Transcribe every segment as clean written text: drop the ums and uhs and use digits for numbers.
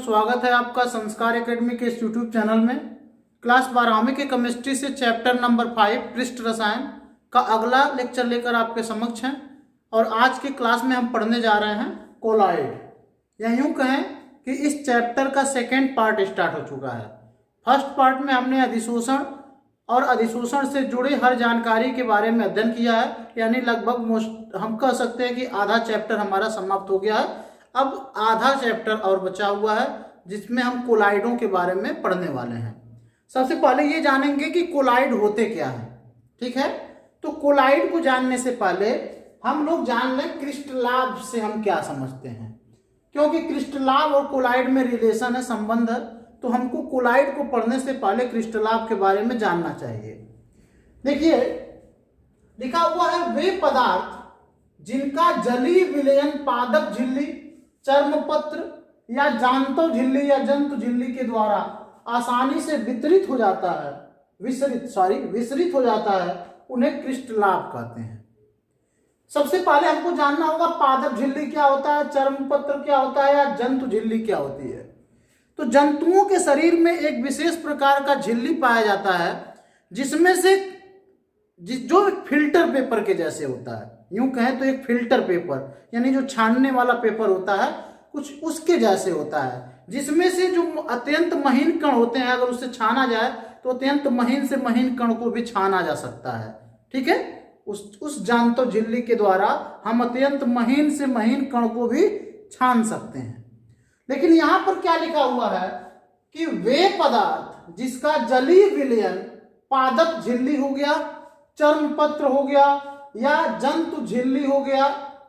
स्वागत है आपका संस्कार एकेडमी के इस यूट्यूब चैनल में। क्लास 12वीं के केमिस्ट्री से चैप्टर नंबर 5 पृष्ठ रसायन का अगला लेक्चर लेकर आपके समक्ष हैं। और आज की क्लास में हम पढ़ने जा रहे हैं कोलॉइड, या यूं कहें कि इस चैप्टर का सेकेंड पार्ट स्टार्ट हो चुका है। फर्स्ट पार्ट में हमने अधिशोषण और अधिशोषण से जुड़ी हर जानकारी के बारे में अध्ययन किया है, यानी लगभग हम कह सकते हैं कि आधा चैप्टर हमारा समाप्त हो गया है। अब आधा चैप्टर और बचा हुआ है जिसमें हम कोलाइडों के बारे में पढ़ने वाले हैं। सबसे पहले ये जानेंगे कि कोलाइड होते क्या हैं, ठीक है। तो कोलाइड को जानने से पहले हम लोग जान लें क्रिस्टलाभ से हम क्या समझते हैं, क्योंकि क्रिस्टलाभ और कोलाइड में रिलेशन है, संबंध है। तो हमको कोलाइड को पढ़ने से पहले क्रिस्टलाभ के बारे में जानना चाहिए। देखिए लिखा हुआ है, वे पदार्थ जिनका जलीय विलयन पादप झिल्ली, चर्मपत्र या जांतव झिल्ली या जंतु झिल्ली के द्वारा आसानी से विसरित हो जाता है, विसरित हो जाता है, उन्हें क्रिस्टलाभ कहते हैं। सबसे पहले हमको जानना होगा पादप झिल्ली क्या होता है, चर्मपत्र क्या होता है, या जंतु झिल्ली क्या होती है। तो जंतुओं के शरीर में एक विशेष प्रकार का झिल्ली पाया जाता है जिसमें से जो फिल्टर पेपर के जैसे होता है, यूं कहें तो एक फिल्टर पेपर यानी जो छानने वाला पेपर होता है कुछ उसके जैसे होता है, जिसमें से जो अत्यंत महीन कण होते हैं अगर उससे छाना जाए तो अत्यंत महीन से महीन कण को भी छाना जा सकता है, ठीक है। उस जांतव झिल्ली के द्वारा हम अत्यंत महीन से महीन कण को भी छान सकते हैं। लेकिन यहां पर क्या लिखा हुआ है कि वे पदार्थ जिसका जलीय विलयन पादप झिल्ली हो गया, चर्मपत्र हो गया या जंतु झिल्ली हो गया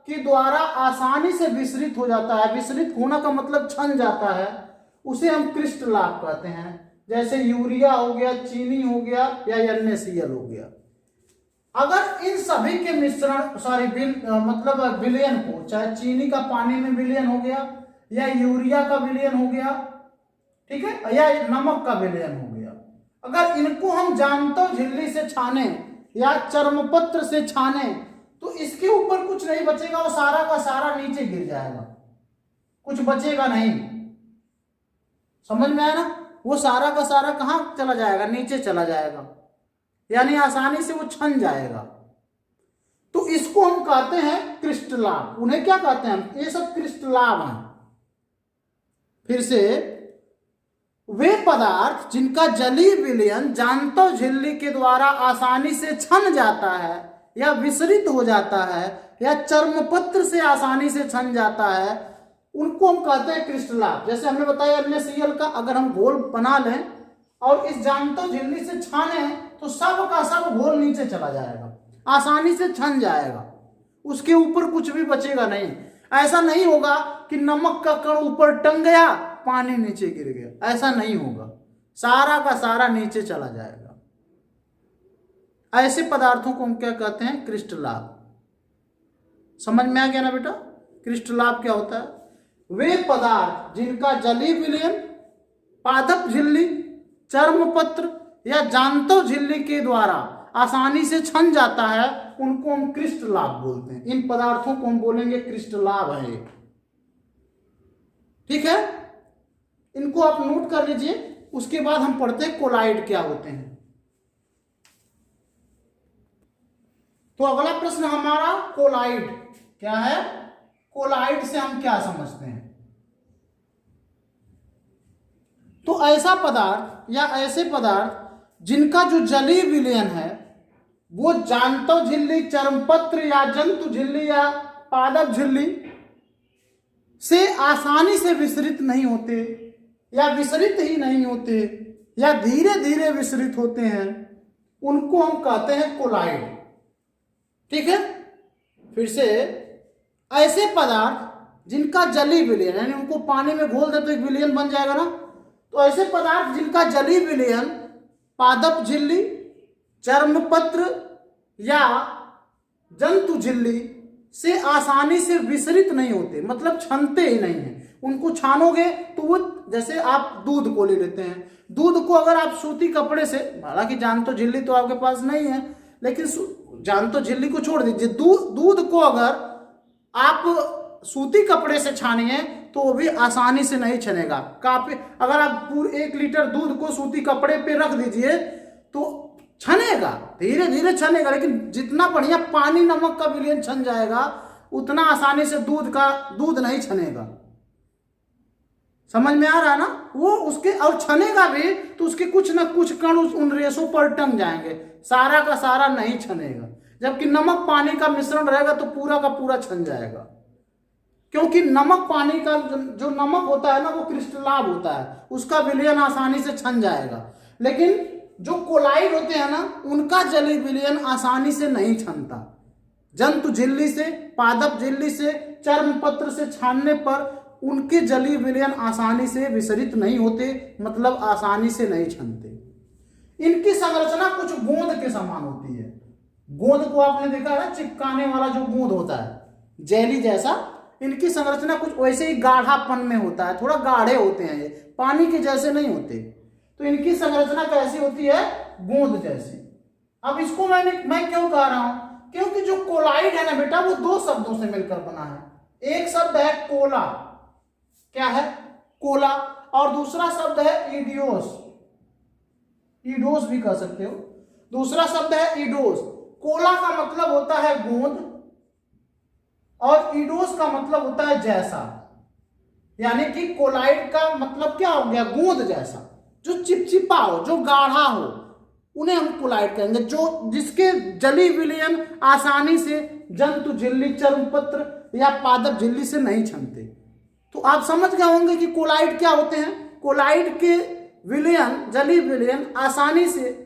के द्वारा आसानी से विसरित हो जाता है, विसरित होना का मतलब छन जाता है, उसे हम क्रिस्टलाभ कहते हैं। जैसे यूरिया हो गया, चीनी हो गया या NaCl हो गया। अगर इन सभी के मिश्रण मतलब विलयन को, चाहे चीनी का पानी में विलयन हो गया या यूरिया का विलयन हो गया, ठीक है, या नमक का विलयन हो गया, अगर इनको हम जांतव झिल्ली से छाने या चर्मपत्र से छाने तो इसके ऊपर कुछ नहीं बचेगा, वो सारा का सारा नीचे गिर जाएगा, कुछ बचेगा नहीं। समझ में आया ना, वो सारा का सारा कहां चला जाएगा, नीचे चला जाएगा, यानी आसानी से वो छन जाएगा। तो इसको हम कहते हैं क्रिस्टलाभ। उन्हें क्या कहते हैं, ये सब क्रिस्टलाभ हैं। फिर से, वे पदार्थ जिनका जलीय विलयन जांतव झिल्ली के द्वारा आसानी से छन जाता है या विसरित हो जाता है या चर्मपत्र से आसानी से छन जाता है, उनको हम कहते हैं क्रिस्टलाभ। जैसे हमने बताया NaCl का अगर हम घोल बना लें और इस जांतव झिल्ली से छाने तो सब का सब घोल नीचे चला जाएगा, आसानी से छन जाएगा, उसके ऊपर कुछ भी बचेगा नहीं। ऐसा नहीं होगा कि नमक का कण ऊपर टंग गया, पानी नीचे गिर गया, ऐसा नहीं होगा, सारा का सारा नीचे चला जाएगा। ऐसे पदार्थों को हम क्या कहते हैं, क्रिस्टलाभ। समझ में आ गया ना बेटा, क्रिस्टलाभ क्या होता है। वे पदार्थ जिनका जलीय विलयन पादप झिल्ली, चर्मपत्र या जांतव झिल्ली के द्वारा आसानी से छन जाता है, उनको हम क्रिस्टलाभ बोलते हैं। इन पदार्थों को हम बोलेंगे क्रिस्टलाभ है, ठीक है। इनको आप नोट कर लीजिए। उसके बाद हम पढ़ते हैं कोलाइड क्या होते हैं। तो अगला प्रश्न हमारा कोलाइड क्या है, कोलाइड से हम क्या समझते हैं। तो ऐसा पदार्थ या ऐसे पदार्थ जिनका जो जलीय विलयन है वो जांतव झिल्ली, चर्मपत्र या जंतु झिल्ली या पादप झिल्ली से आसानी से विसरित नहीं होते या विसरित ही नहीं होते या धीरे धीरे विसरित होते हैं, उनको हम कहते हैं कोलाइड, ठीक है। फिर से, ऐसे पदार्थ जिनका जलीय विलयन, यानी उनको पानी में घोल दे तो एक विलयन बन जाएगा ना, तो ऐसे पदार्थ जिनका जलीय विलयन पादप झिल्ली, चर्मपत्र या जंतु झिल्ली से आसानी से विसरित नहीं होते, मतलब छनते ही नहीं है। उनको छानोगे तो वो, जैसे आप दूध को ले लेते हैं, दूध को अगर आप सूती कपड़े से, हालांकि जांतव झिल्ली तो आपके पास नहीं है, लेकिन जांतव झिल्ली को छोड़ दीजिए, दूध को अगर आप सूती कपड़े से छानिए तो वो भी आसानी से नहीं छनेगा। काफी अगर आप पूरे 1 लीटर दूध को सूती कपड़े पे रख दीजिए तो छनेगा, धीरे धीरे छनेगा, लेकिन जितना बढ़िया पानी नमक का विलयन छन जाएगा उतना आसानी से दूध नहीं छनेगा। समझ में आ रहा है ना? वो उसके और छनेगा भी तो उसके कुछ ना कुछ कण उन रेशों पर टंग जाएंगे, सारा का सारा नहीं छनेगा। जबकि नमक पानी का मिश्रण रहेगा तो पूरा का पूरा छन जाएगा, क्योंकि नमक पानी का जो नमक होता है ना वो क्रिस्टलाभ होता है, उसका विलयन आसानी से छन जाएगा। लेकिन जो कोलाइड होते हैं ना उनका जलीय विलयन आसानी से नहीं छनता। जंतु झिल्ली से, पादप झिल्ली से, चर्म पत्र से छानने पर उनके जलीय विलयन आसानी से विसरित नहीं होते, मतलब आसानी से नहीं छनते। इनकी संरचना कुछ गोंद के समान होती है। गोंद को आपने देखा है, चिपकाने वाला जो गोंद होता है जेली जैसा, इनकी संरचना कुछ वैसे ही गाढ़ापन में होता है, थोड़ा गाढ़े होते हैं, ये पानी के जैसे नहीं होते। तो इनकी संरचना कैसी होती है? गोंद जैसी। अब इसको मैं क्यों कह रहा हूं? क्योंकि जो कोलाइड है ना बेटा वो 2 शब्दों से मिलकर बना है। एक शब्द है कोला, क्या है? कोला, और दूसरा शब्द है ईडियोस, ईडोस भी कह सकते हो। दूसरा शब्द है ईडोस। कोला का मतलब होता है गोंद और ईडोस का मतलब होता है जैसा, यानी कि कोलाइड का मतलब क्या हो गया? गोंद जैसा, जो चिपचिपा हो, जो गाढ़ा हो, उन्हें हम कोलाइड कहेंगे। जो जिसके जलीय विलयन आसानी से जंतु झिल्ली, चर्मपत्र या पादप झिल्ली से नहीं छनते। तो आप समझ गए होंगे कि कोलाइड क्या होते हैं। कोलाइड के विलयन, जलीय विलयन आसानी से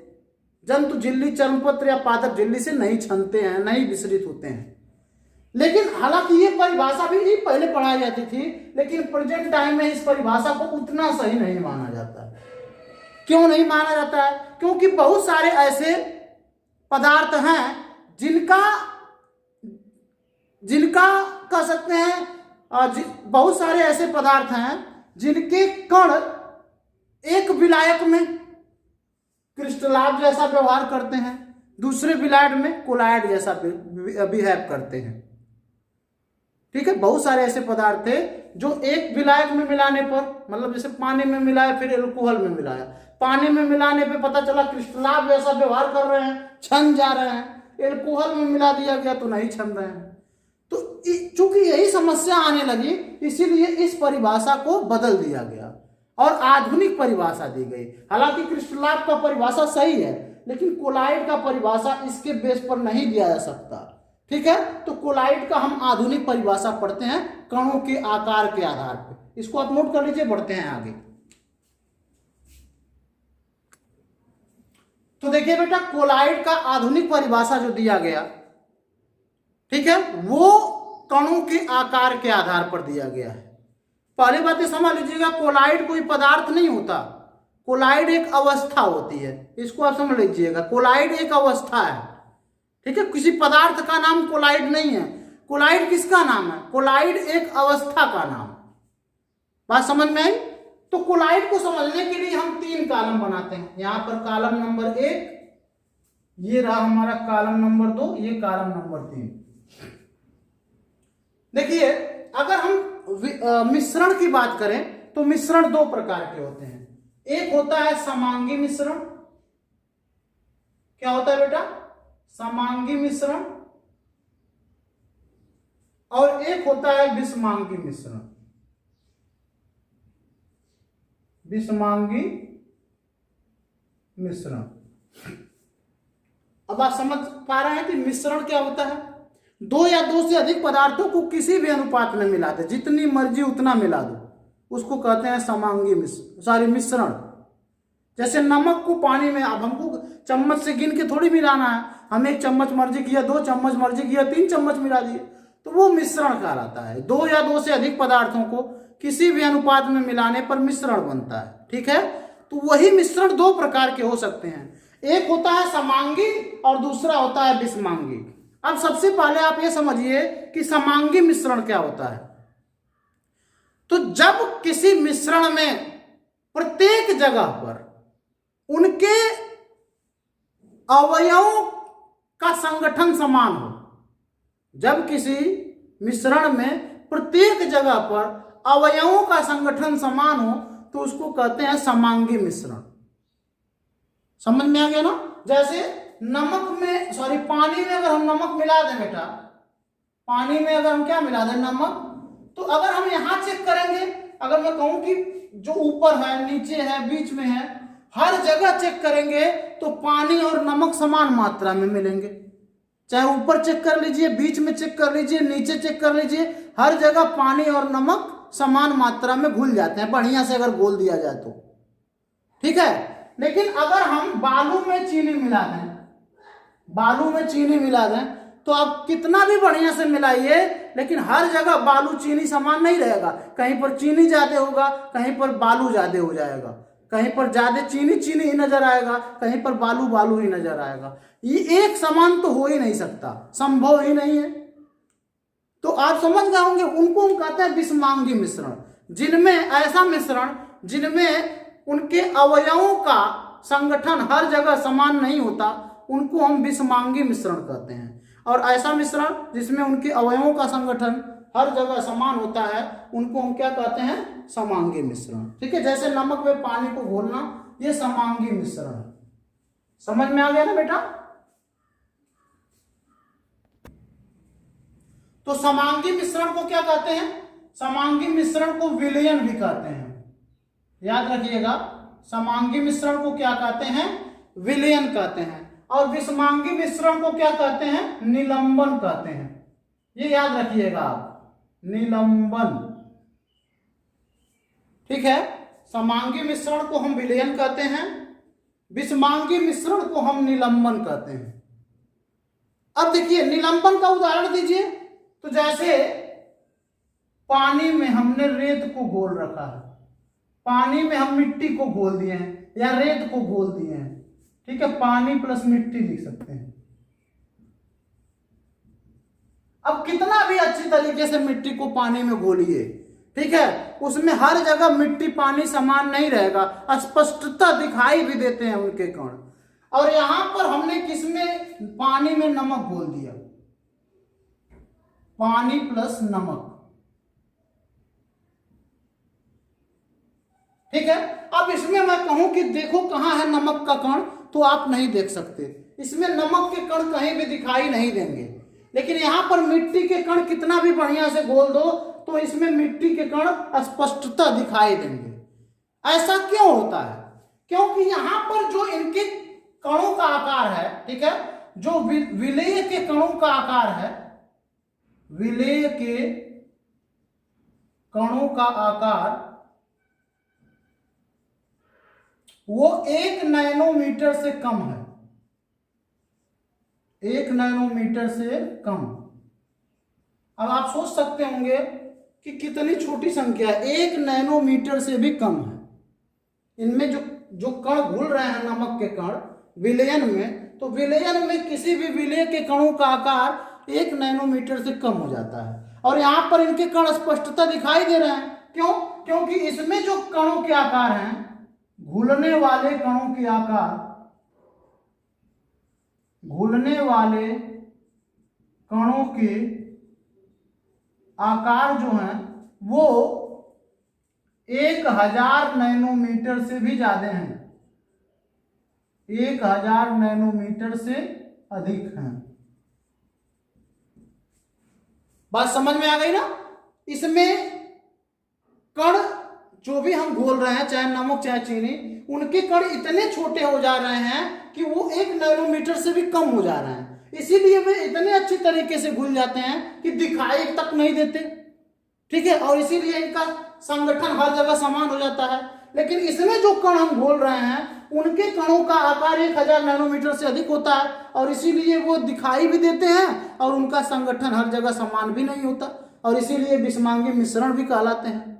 जंतु झिल्ली, चर्मपत्र या पादप झिल्ली से नहीं छनते हैं, नहीं विसरित होते हैं। लेकिन हालांकि ये परिभाषा भी पहले पढ़ाई जाती थी, लेकिन प्रेजेंट टाइम में इस परिभाषा को उतना सही नहीं माना जाता है। क्यों नहीं माना जाता है? क्योंकि बहुत सारे ऐसे पदार्थ हैं जिनका कह सकते हैं, बहुत सारे ऐसे पदार्थ हैं जिनके कण एक विलायक में क्रिस्टलाभ जैसा व्यवहार करते हैं, दूसरे विलायक में कोलाइड जैसा बिहेव करते हैं। ठीक है, बहुत सारे ऐसे पदार्थ थे जो एक विलायक में मिलाने पर, मतलब जैसे पानी में मिलाया फिर एल्कोहल में मिलाया, पानी में मिलाने पे पता चला क्रिस्टलाभ जैसा व्यवहार कर रहे हैं, छन जा रहे हैं, एल्कोहल में मिला दिया गया तो नहीं छन रहे हैं। तो चूंकि यही समस्या आने लगी, इसीलिए इस परिभाषा को बदल दिया गया और आधुनिक परिभाषा दी गई। हालांकि क्रिस्टलाभ का परिभाषा सही है, लेकिन कोलाइड का परिभाषा इसके बेस पर नहीं दिया जा सकता। ठीक है, तो कोलाइड का हम आधुनिक परिभाषा पढ़ते हैं कणों के आकार के आधार पर। इसको आप नोट कर लीजिए, बढ़ते हैं आगे। तो देखिए बेटा, कोलाइड का आधुनिक परिभाषा जो दिया गया, ठीक है, वो कणों के आकार के आधार पर दिया गया है। पहली बात ये समझ लीजिएगा, कोलाइड कोई पदार्थ नहीं होता, कोलाइड एक अवस्था होती है। इसको आप समझ लीजिएगा, कोलाइड एक अवस्था है। ठीक है, किसी पदार्थ का नाम कोलाइड नहीं है। कोलाइड किसका नाम है? कोलाइड एक अवस्था का नाम। बात समझ में आई? तो कोलाइड को समझने के लिए हम 3 कॉलम बनाते हैं। यहां पर कॉलम नंबर 1, ये रहा हमारा कॉलम नंबर 2, ये कॉलम नंबर 3। देखिए, अगर हम मिश्रण की बात करें तो मिश्रण 2 प्रकार के होते हैं। एक होता है समांगी मिश्रण। क्या होता है बेटा? समांगी मिश्रण। और एक होता है विषमांगी मिश्रण। विषमांगी मिश्रण। अब आप समझ पा रहे हैं कि मिश्रण क्या होता है? 2 या 2 से अधिक पदार्थों को किसी भी अनुपात में मिला दे, जितनी मर्जी उतना मिला दो, उसको कहते हैं समांगी मिश्रण। जैसे नमक को पानी में, अब हमको चम्मच से गिन के थोड़ी मिलाना है, हम 1 चम्मच मर्जी किया, 2 चम्मच मर्जी किया, 3 चम्मच मिला दिए, तो वो मिश्रण कहलाता है। 2 या 2 से अधिक पदार्थों को किसी भी अनुपात में मिलाने पर मिश्रण बनता है। ठीक है, तो वही मिश्रण 2 प्रकार के हो सकते हैं। एक होता है समांगी और दूसरा होता है विषमांगी। अब सबसे पहले आप ये समझिए कि समांगी मिश्रण क्या होता है। तो जब किसी मिश्रण में प्रत्येक जगह पर उनके अवयवों का संगठन समान हो, जब किसी मिश्रण में प्रत्येक जगह पर अवयवों का संगठन समान हो तो उसको कहते हैं समांगी मिश्रण। समझ में आ गया ना? जैसे पानी में अगर हम नमक मिला दें बेटा, पानी में अगर हम क्या मिला दें, नमक, तो अगर हम यहां चेक करेंगे, अगर मैं कहूं कि जो ऊपर है, नीचे है, बीच में है, हर जगह चेक करेंगे तो पानी और नमक समान मात्रा में मिलेंगे। चाहे ऊपर चेक कर लीजिए, बीच में चेक कर लीजिए, नीचे चेक कर लीजिए, हर जगह पानी और नमक समान मात्रा में घुल जाते हैं, बढ़िया से अगर घोल दिया जाए तो। ठीक है, लेकिन अगर हम बालू में चीनी मिला दें, बालू में चीनी मिला दें, तो आप कितना भी बढ़िया से मिलाइए, लेकिन हर जगह बालू चीनी समान नहीं रहेगा। कहीं पर चीनी ज्यादा होगा, कहीं पर बालू ज्यादा हो जाएगा, कहीं पर ज्यादा चीनी चीनी ही नजर आएगा, कहीं पर बालू बालू ही नजर आएगा। ये एक समान तो हो ही नहीं सकता, संभव ही नहीं है। तो आप समझ गए होंगे, उनको हम कहते हैं विषमांगी मिश्रण, जिनमें ऐसा मिश्रण जिनमें उनके अवयवों का संगठन हर जगह समान नहीं होता, उनको हम विषमांगी मिश्रण कहते हैं। और ऐसा मिश्रण जिसमें उनके अवयवों का संगठन हर जगह समान होता है, उनको हम क्या कहते हैं, समांगी मिश्रण। ठीक है, जैसे नमक में पानी को घोलना, ये समांगी मिश्रण है। समझ में आ गया ना बेटा? तो समांगी मिश्रण को क्या कहते हैं? समांगी मिश्रण को विलयन भी कहते हैं। याद रखिएगा, समांगी मिश्रण को क्या कहते हैं? विलयन कहते हैं। और विषमांगी मिश्रण को क्या कहते हैं? निलंबन कहते हैं। ये याद रखिएगा आप, निलंबन। ठीक है, समांगी मिश्रण को हम विलयन कहते हैं, विषमांगी मिश्रण को हम निलंबन कहते हैं। अब देखिए, निलंबन का उदाहरण दीजिए। तो जैसे पानी में हमने रेत को घोल रखा है, पानी में हम मिट्टी को घोल दिए हैं या रेत को घोल दिए हैं। ठीक है, पानी प्लस मिट्टी लिख सकते हैं। अब कितना भी अच्छी तरीके से मिट्टी को पानी में घोलिए, ठीक है, उसमें हर जगह मिट्टी पानी समान नहीं रहेगा, अस्पष्टता दिखाई भी देते हैं उनके कण। और यहां पर हमने किसमें, पानी में नमक घोल दिया, पानी प्लस नमक। ठीक है, अब इसमें मैं कहूं कि देखो कहां है नमक का कण, तो आप नहीं देख सकते, इसमें नमक के कण कहीं भी दिखाई नहीं देंगे। लेकिन यहां पर मिट्टी के कण कितना भी बढ़िया से घोल दो तो इसमें मिट्टी के कण स्पष्टता दिखाई देंगे। ऐसा क्यों होता है? क्योंकि यहां पर जो इनके कणों का आकार है, ठीक है, जो विलेय के कणों का आकार है, विलेय के कणों का आकार वो 1 नैनोमीटर से कम है, 1 नैनोमीटर से कम। अब आप सोच सकते होंगे कि कितनी छोटी संख्या है, 1 नैनोमीटर से भी कम है। इनमें जो कण घुल रहे हैं, नमक के कण विलयन में, तो विलयन में किसी भी विलेय के कणों का आकार 1 नैनोमीटर से कम हो जाता है। और यहां पर इनके कण स्पष्टता दिखाई दे रहे हैं। क्यों? क्योंकि इसमें जो कणों के आकार हैं, घुलने वाले कणों के आकार, घुलने वाले कणों के आकार जो हैं वो 1000 नैनोमीटर से भी ज्यादा हैं, 1000 नैनोमीटर से अधिक हैं। बात समझ में आ गई ना? इसमें कण जो भी हम घोल रहे हैं, चाहे नमक चाहे चीनी, उनके कण इतने छोटे हो जा रहे हैं कि वो 1 नैनोमीटर से भी कम हो जा रहे हैं। इसीलिए वे इतने अच्छी तरीके से घुल जाते हैं कि दिखाई तक नहीं देते। ठीक है, और इसीलिए इनका संगठन हर जगह समान हो जाता है। लेकिन इसमें जो कण हम घोल रहे हैं, उनके कणों का आकार 1000 नैनोमीटर से अधिक होता है, और इसीलिए वो दिखाई भी देते हैं और उनका संगठन हर जगह समान भी नहीं होता, और इसीलिए विषमांगी मिश्रण भी कहलाते हैं।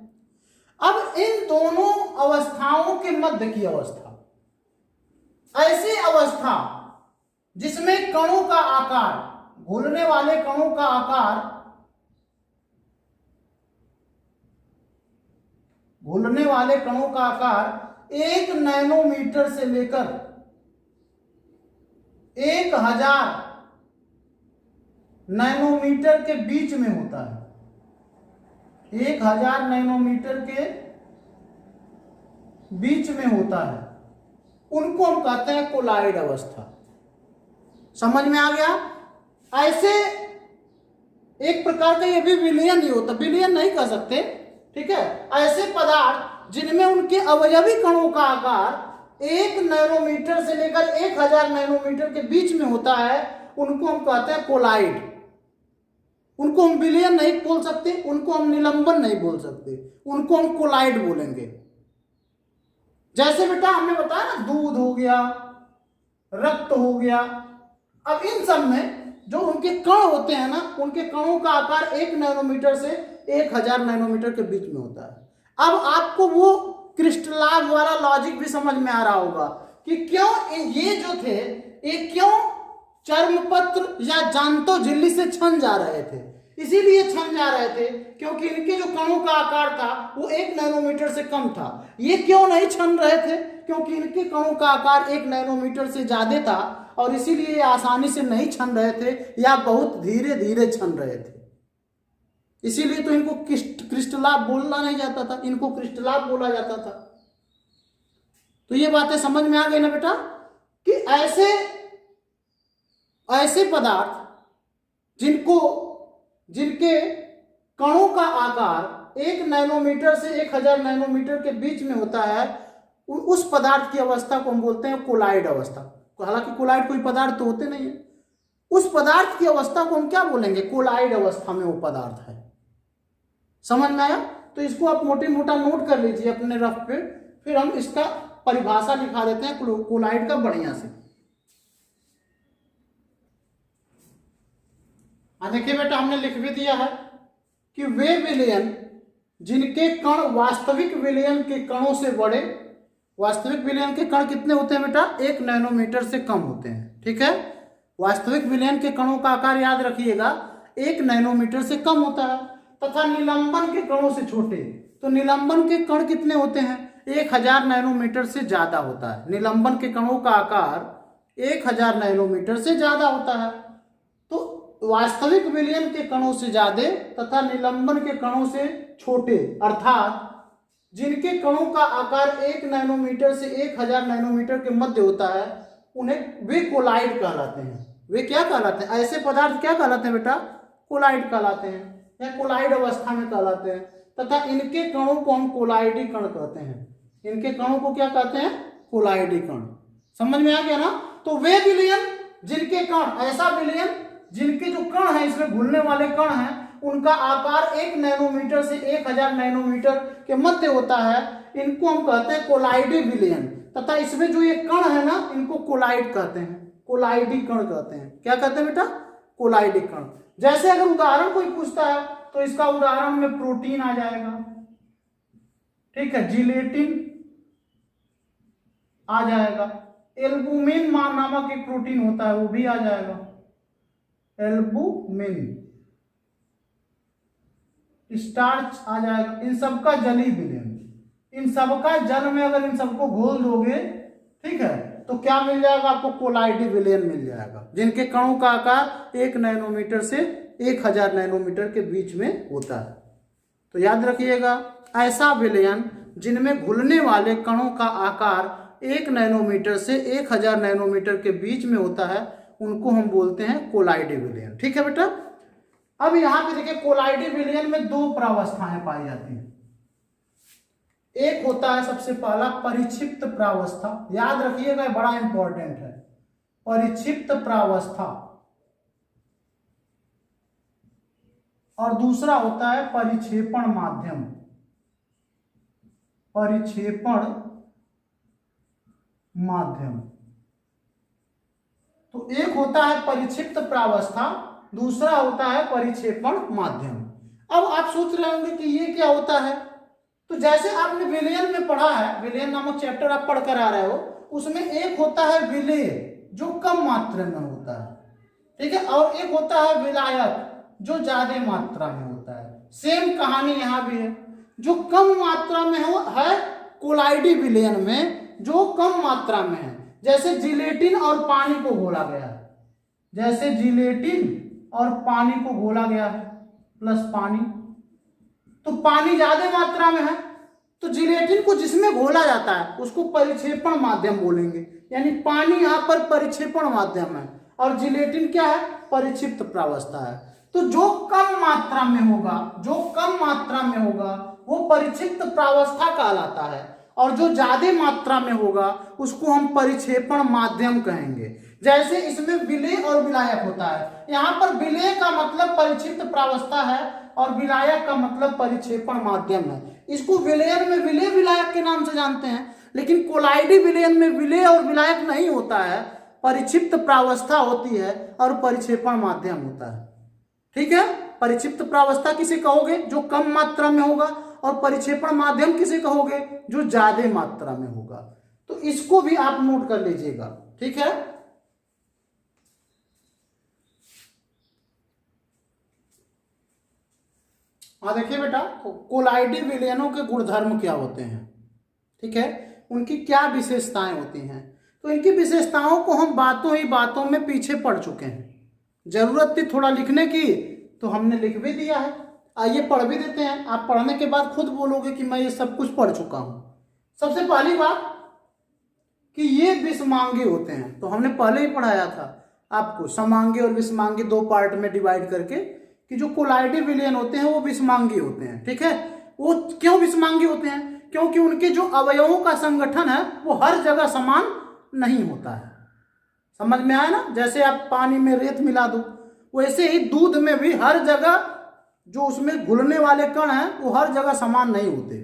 अब इन दोनों अवस्थाओं के मध्य की अवस्था, ऐसी अवस्था जिसमें कणों का आकार, घुलने वाले कणों का आकार, घुलने वाले कणों का आकार 1 नैनोमीटर से लेकर 1000 नैनोमीटर के बीच में होता है, 1000 नैनोमीटर के बीच में होता है, उनको हम कहते हैं कोलाइड अवस्था। समझ में आ गया? ऐसे एक प्रकार का ये भी विलयन ही होता, विलयन नहीं कह सकते, ठीक है। ऐसे पदार्थ जिनमें उनके अवयवी कणों का आकार 1 नैनोमीटर से लेकर 1000 नैनोमीटर के बीच में होता है, उनको हम कहते हैं कोलाइड। उनको हम विलयन नहीं बोल सकते, उनको हम निलंबन नहीं बोल सकते, उनको हम कोलाइड बोलेंगे। जैसे बेटा हमने बताया ना, दूध हो गया, रक्त हो गया। अब इन सब में जो उनके कण होते हैं ना, उनके कणों का आकार 1 नैनोमीटर से 1000 नैनोमीटर के बीच में होता है। अब आपको वो क्रिस्टलाग वाला लॉजिक भी समझ में आ रहा होगा कि क्यों ये जो थे, ये क्यों चर्मपत्र या जांतो झिल्ली से छन जा रहे थे। इसीलिए छन जा रहे थे क्योंकि इनके जो कणों का आकार था वो 1 नैनोमीटर से कम था। ये क्यों नहीं छन रहे थे? क्योंकि इनके कणों का आकार 1 नैनोमीटर से ज्यादा था और इसीलिए आसानी से नहीं छन रहे थे या बहुत धीरे धीरे छन रहे थे। इसीलिए तो इनको क्रिस्टलाब बोलना नहीं जाता था, इनको क्रिस्टलाब बोला जाता था। तो ये बातें समझ में आ गई ना बेटा कि ऐसे पदार्थ जिनके कणों का आकार 1 नैनोमीटर से 1000 नैनोमीटर के बीच में होता है, उस पदार्थ की अवस्था को हम बोलते हैं कोलाइड अवस्था। हालांकि कोलाइड कोई पदार्थ तो होते नहीं है, उस पदार्थ की अवस्था को हम क्या बोलेंगे? कोलाइड अवस्था में वो पदार्थ है। समझ में आया? तो इसको आप मोटा नोट कर लीजिए अपने रफ पे, फिर हम इसका परिभाषा लिखा देते हैं कोलाइड का बढ़िया से। देखिए बेटा, हमने लिख भी दिया है कि वे विलयन जिनके कण वास्तविक विलयन के कणों से बड़े, वास्तविक विलयन के कण कितने होते हैं बेटा? 1 नैनोमीटर से कम होते हैं, ठीक है। वास्तविक विलयन के कणों का आकार याद रखिएगा 1 नैनोमीटर से कम होता है, तथा निलंबन के कणों से छोटे। तो निलंबन के कण कितने होते हैं? 1000 नैनोमीटर से ज्यादा होता है। निलंबन के कणों का आकार 1000 नैनोमीटर से ज्यादा होता है। तो वास्तविक विलयन के कणों से ज्यादा तथा निलंबन के कणों से छोटे, अर्थात जिनके कणों का आकार 1 नैनोमीटर से 1000 नैनोमीटर के मध्य होता है, उन्हें वे कोलाइड कहलाते हैं। वे क्या कहलाते हैं? ऐसे पदार्थ क्या कहलाते हैं बेटा? कोलाइड कहलाते हैं या कोलाइड अवस्था में कहलाते हैं। तथा इनके कणों को हम कोलाइडी कण कहते हैं। इनके कणों को क्या कहते हैं? कोलाइडी कण। समझ में आ गया ना? तो वे विलयन जिनके कण, ऐसा विलयन जिनके जो कण है, इसमें घुलने वाले कण हैं, उनका आकार 1 नैनोमीटर से 1000 नैनोमीटर के मध्य होता है, इनको हम कहते हैं कोलाइडी विलयन। तथा इसमें जो ये कण है ना, इनको कोलाइड कहते हैं, कोलाइडी कण कहते हैं। क्या कहते हैं बेटा? कोलाइडी कण। जैसे अगर उदाहरण कोई पूछता है तो इसका उदाहरण में प्रोटीन आ जाएगा, ठीक है, जिलेटिन आ जाएगा, एल्बुमिन नामक एक प्रोटीन होता है वो भी आ जाएगा, एल्बुमिन, स्टार्च आ जाएगा। इन सबका जली विलयन, इन सबका जल में अगर इन सबको घोल दोगे, ठीक है, तो क्या मिल जाएगा आपको? कोलाइडी विलयन मिल जाएगा, जिनके कणों का आकार 1 नैनोमीटर से 1000 नैनोमीटर के बीच में होता है। तो याद रखिएगा, ऐसा विलयन जिनमें घुलने वाले कणों का आकार 1 नैनोमीटर से 1000 नैनोमीटर के बीच में होता है, उनको हम बोलते हैं कोलाइडी विलयन। ठीक है बेटा। अब यहां पे देखिए, कोलाइडी विलयन में 2 प्रावस्थाएं पाई जाती हैं। एक होता है सबसे पहला परिक्षिप्त प्रावस्था, याद रखिएगा, बड़ा इंपॉर्टेंट है, परिक्षिप्त प्रावस्था। और दूसरा होता है परिक्षेपण माध्यम, परिक्षेपण माध्यम। तो एक होता है परिक्षिप्त प्रावस्था, दूसरा होता है परिक्षेपण माध्यम। अब आप सोच रहे होंगे कि ये क्या होता है। तो जैसे आपने विलयन में पढ़ा है, विलयन नामक चैप्टर आप पढ़कर आ रहे हो, उसमें एक होता है विलेय जो कम मात्रा में होता है, ठीक है, और एक होता है विलायक जो ज्यादा मात्रा में होता है। सेम कहानी यहां भी है, जो कम मात्रा में है कोलाइडी विलयन में, जो कम मात्रा में है, जैसे जिलेटिन और पानी को घोला गया है, जैसे जिलेटिन और पानी को घोला गया है, प्लस पानी, तो पानी ज्यादा मात्रा में है, तो जिलेटिन को जिसमें घोला जाता है उसको परिक्षेपण माध्यम बोलेंगे। यानी पानी यहाँ पर परिक्षेपण माध्यम है और जिलेटिन क्या है, परिक्षिप्त प्रावस्था है। तो जो कम मात्रा में होगा वो परिक्षिप्त प्रावस्था कहलाता है और जो ज्यादा मात्रा में होगा उसको हम परिक्षेपण माध्यम कहेंगे। जैसे इसमें विलेय और विलायक होता है, यहाँ पर विलेय का मतलब परिक्षिप्त प्रावस्था है और विलायक का मतलब परिक्षेपण माध्यम है। इसको विलयन में विलेय विलायक के नाम से जानते हैं, लेकिन कोलाइडी विलयन में विलेय और विलायक नहीं होता है, परिक्षिप्त प्रावस्था होती है और परिक्षेपण माध्यम होता है। ठीक है, परिक्षिप्त प्रावस्था किसे कहोगे, जो कम मात्रा में होगा, और परिक्षेपण माध्यम किसे कहोगे, जो ज्यादा मात्रा में होगा। तो इसको भी आप नोट कर लीजिएगा। ठीक है, हाँ देखिए बेटा, कोलाइडी विलयनों के गुणधर्म क्या होते हैं, ठीक है, उनकी क्या विशेषताएं होती हैं। तो इनकी विशेषताओं को हम बातों में पीछे पढ़ चुके हैं। जरूरत थी थोड़ा लिखने की तो हमने लिख भी दिया है। आइए पढ़ भी देते हैं, आप पढ़ने के बाद खुद बोलोगे कि मैं ये सब कुछ पढ़ चुका हूं। सबसे पहली बात कि ये विषमांगी होते हैं, तो हमने पहले ही पढ़ाया था आपको समांगी और विषमांगी दो पार्ट में डिवाइड करके, कि जो कोलाइडी विलयन होते हैं वो विषमांगी होते हैं। ठीक है, वो क्यों विषमांगी होते हैं, क्योंकि उनके जो अवयवों का संगठन है वो हर जगह समान नहीं होता है। समझ में आया ना, जैसे आप पानी में रेत मिला दो, वैसे ही दूध में भी हर जगह जो उसमें घुलने वाले कण हैं वो हर जगह समान नहीं होते,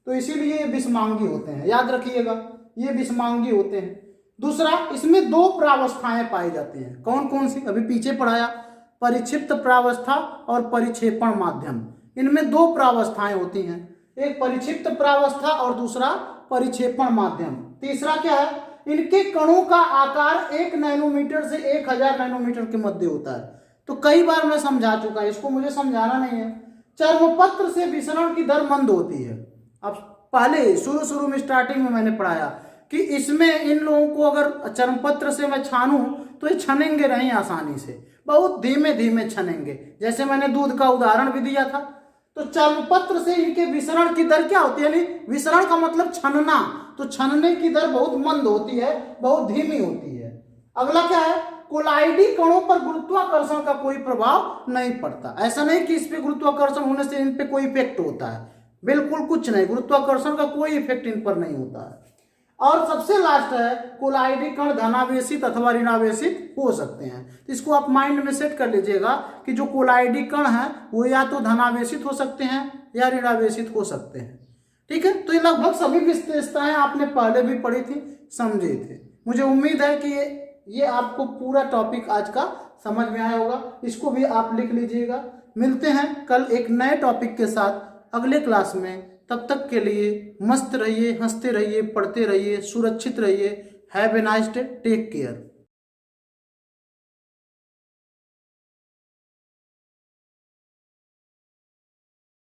तो इसीलिए ये विषमांगी होते हैं। याद रखिएगा, ये विषमांगी होते हैं। दूसरा, इसमें दो प्रावस्थाएं पाई जाती हैं। कौन कौन सी, अभी पीछे पढ़ाया, परिक्षिप्त प्रावस्था और परिक्षेपण माध्यम। इनमें दो प्रावस्थाएं होती हैं, एक परिक्षिप्त प्रावस्था और दूसरा परिक्षेपण माध्यम। तीसरा क्या है, इनके कणों का आकार 1 नैनोमीटर से 1000 नैनोमीटर के मध्य होता है। तो कई बार मैं समझा चुका, इसको मुझे समझाना नहीं है। चर्मपत्र से विसरण की दर मंद होती है। अब पहले शुरू में स्टार्टिंग में मैंने पढ़ाया कि इसमें इन लोगों को अगर चर्मपत्र से मैं छानूं तो ये छनेंगे नहीं आसानी से, बहुत धीमे धीमे छनेंगे। जैसे मैंने दूध का उदाहरण भी दिया था। तो चर्मपत्र से इनके विसरण की दर क्या होती है, यानी विसरण का मतलब छनना, तो छनने की दर बहुत मंद होती है, बहुत धीमी होती है। अगला क्या है, कोलाइडी कणों पर गुरुत्वाकर्षण का कोई प्रभाव नहीं पड़ता। ऐसा नहीं कि इस पे गुरुत्वाकर्षण होने से इन पे कोई इफेक्ट होता है, बिल्कुल कुछ नहीं, गुरुत्वाकर्षण का कोई इफेक्ट इन पर नहीं होता है। और सबसे लास्ट है, कोलाइडी कण धनावेशित अथवा ऋणावेशित हो सकते हैं। तो इसको आप माइंड में सेट कर लीजिएगा कि जो कोलाइडी कण है वो या तो धनावेशित हो सकते हैं या ऋणावेशित हो सकते हैं। ठीक है, तो ये लगभग सभी विशेषताएं आपने पहले भी पढ़ी थी, समझे थे। मुझे उम्मीद है कि ये आपको पूरा टॉपिक आज का समझ में आया होगा। इसको भी आप लिख लीजिएगा। मिलते हैं कल एक नए टॉपिक के साथ अगले क्लास में। तब तक के लिए मस्त रहिए, हंसते रहिए, पढ़ते रहिए, सुरक्षित रहिए। Have a nice day, take care.